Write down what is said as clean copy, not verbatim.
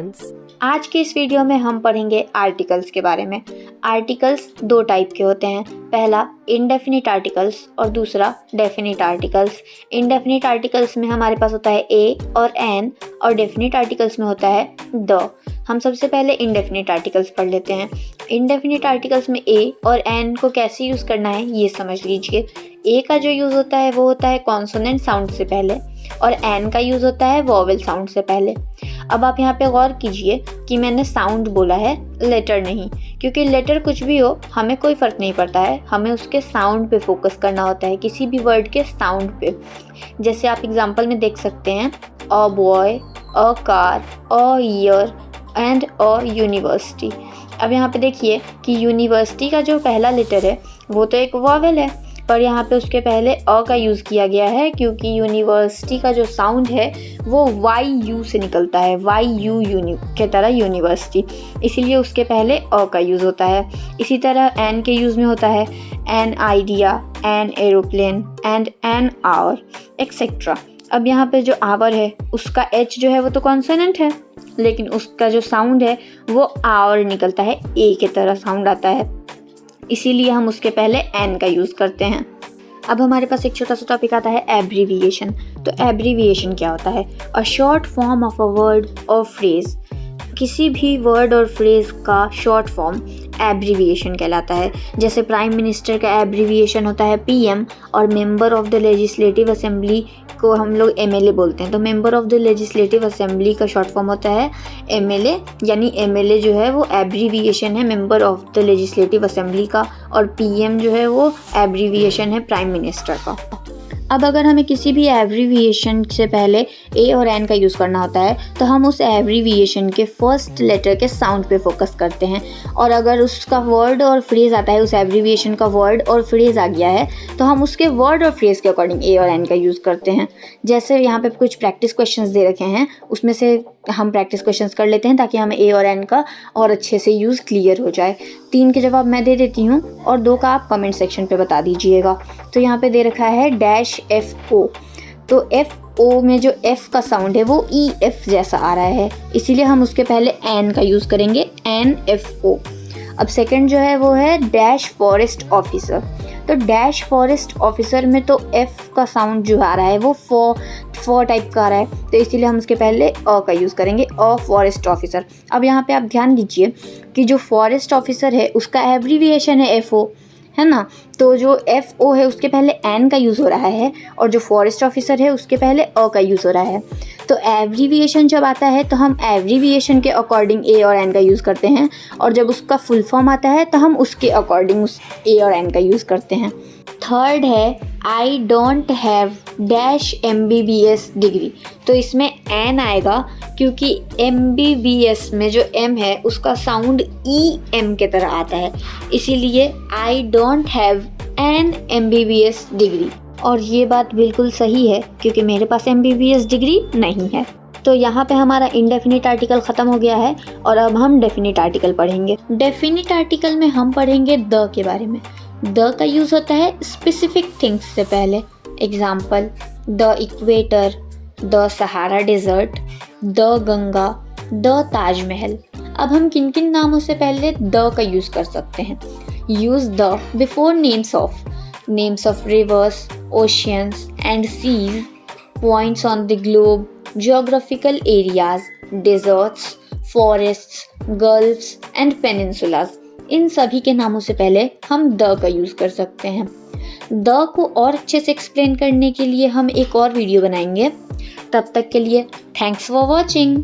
Articles. आज के इस वीडियो में हम पढ़ेंगे आर्टिकल्स के बारे में। आर्टिकल्स दो टाइप के होते हैं, पहला इनडेफिनिट आर्टिकल्स और दूसरा डेफिनिट आर्टिकल्स। इनडेफिनिट आर्टिकल्स में हमारे पास होता है ए और एन और डेफिनिट आर्टिकल्स में होता है द। हम सबसे पहले इनडेफिनिट आर्टिकल्स पढ़ लेते हैं। इनडेफिनिट आर्टिकल्स में ए और एन को कैसे यूज़ करना है ये समझ लीजिए। ए का जो यूज़ होता है वो होता है कॉन्सोनेंट साउंड से पहले और एन का यूज़ होता है वॉवेल साउंड से पहले। अब आप यहाँ पे गौर कीजिए कि मैंने साउंड बोला है, लेटर नहीं, क्योंकि लेटर कुछ भी हो हमें कोई फ़र्क नहीं पड़ता है, हमें उसके साउंड पे फोकस करना होता है, किसी भी वर्ड के साउंड पे। जैसे आप एग्जांपल में देख सकते हैं a boy, a car, a year and a university. अब यहाँ पे देखिए कि यूनिवर्सिटी का जो पहला लेटर है वो तो एक वॉवेल है, पर यहाँ पे उसके पहले अ का यूज़ किया गया है क्योंकि यूनिवर्सिटी का जो साउंड है वो वाई यू से निकलता है, वाई यू के तरह यूनिवर्सिटी, इसीलिए उसके पहले अ का यूज़ होता है। इसी तरह एन के यूज़ में होता है an idea, an aeroplane and an hour etcetera. अब यहाँ पे जो आवर है उसका एच जो है वो तो कॉन्सोनेंट है, लेकिन उसका जो साउंड है वो आवर निकलता है, ए के तरह साउंड आता है, इसीलिए हम उसके पहले एन का यूज़ करते हैं। अब हमारे पास एक छोटा सा टॉपिक आता है एब्रीविएशन। तो एब्रीविएशन क्या होता है? A short form of a word और फ्रेज। किसी भी वर्ड और फ्रेज का शॉर्ट फॉर्म एब्रीविएशन कहलाता है। जैसे प्राइम मिनिस्टर का एब्रीविएशन होता है पीएम और member of the legislative assembly को हम लोग एमएलए बोलते हैं। तो member of the legislative assembly का शॉर्ट फॉर्म होता है एमएलए, यानी एमएलए जो है वो एब्रीविएशन है member of the legislative assembly का, और पीएम जो है वो एब्रीविएशन है प्राइम मिनिस्टर का। अब अगर हमें किसी भी एब्रीविएशन से पहले ए और एन का यूज़ करना होता है तो हम उस एब्रीविएशन के फर्स्ट लेटर के साउंड पे फोकस करते हैं, और अगर उसका वर्ड और फ्रेज आता है, उस एब्रीविएशन का वर्ड और फ्रेज आ गया है तो हम उसके वर्ड और फ्रेज के अकॉर्डिंग ए और एन का यूज़ करते हैं। जैसे यहाँ पे कुछ प्रैक्टिस क्वेश्चंस दे रखे हैं, उसमें से हम प्रैक्टिस क्वेश्चंस कर लेते हैं ताकि हमें ए और एन का और अच्छे से यूज़ क्लियर हो जाए। 3 के जवाब मैं दे देती हूँ और 2 का आप कमेंट सेक्शन पे बता दीजिएगा। तो यहाँ पे दे रखा है डैश एफ ओ। तो एफ ओ में जो एफ का साउंड है वो ई एफ जैसा आ रहा है, इसीलिए हम उसके पहले एन का यूज़ करेंगे, एन एफ ओ। अब सेकंड जो है वो है डैश फॉरेस्ट ऑफिसर। तो डैश फॉरेस्ट ऑफिसर में तो एफ का साउंड जो आ रहा है वो फॉर टाइप का आ रहा है, तो इसीलिए हम उसके पहले अ का यूज़ करेंगे, अ फॉरेस्ट ऑफिसर। अब यहाँ पे आप ध्यान दीजिए कि जो फॉरेस्ट ऑफिसर है उसका एब्रीविएशन है एफ ओ, है ना। तो जो एफ ओ है उसके पहले एन का यूज़ हो रहा है और जो फॉरेस्ट ऑफिसर है उसके पहले अ का यूज़ हो रहा है। तो एब्रीविएशन जब आता है तो हम एब्रीविएशन के अकॉर्डिंग ए और एन का यूज़ करते हैं, और जब उसका फुल फॉर्म आता है तो हम उसके अकॉर्डिंग उस ए और एन का यूज़ करते हैं। थर्ड है I don't have dash MBBS degree. तो इसमें एन आएगा क्योंकि MBBS में जो एम है उसका साउंड EM के तरह आता है, इसीलिए I don't have an MBBS degree. और ये बात बिल्कुल सही है क्योंकि मेरे पास MBBS डिग्री नहीं है। तो यहाँ पे हमारा इनडेफिनिट आर्टिकल ख़त्म हो गया है और अब हम डेफिनिट आर्टिकल पढ़ेंगे। डेफिनिट आर्टिकल में हम पढ़ेंगे द के बारे में। द का यूज़ होता है स्पेसिफिक थिंग्स से पहले, example the equator, the Sahara desert, the Ganga, the Taj Mahal. अब हम किन किन नामों से पहले द का यूज़ कर सकते हैं? Use the before names of rivers, oceans and seas, points on the globe, geographical areas, deserts, forests, gulfs and peninsulas। इन सभी के नामों से पहले हम द का यूज़ कर सकते हैं। द को और अच्छे से एक्सप्लेन करने के लिए हम एक और वीडियो बनाएंगे। तब तक के लिए थैंक्स फॉर वॉचिंग।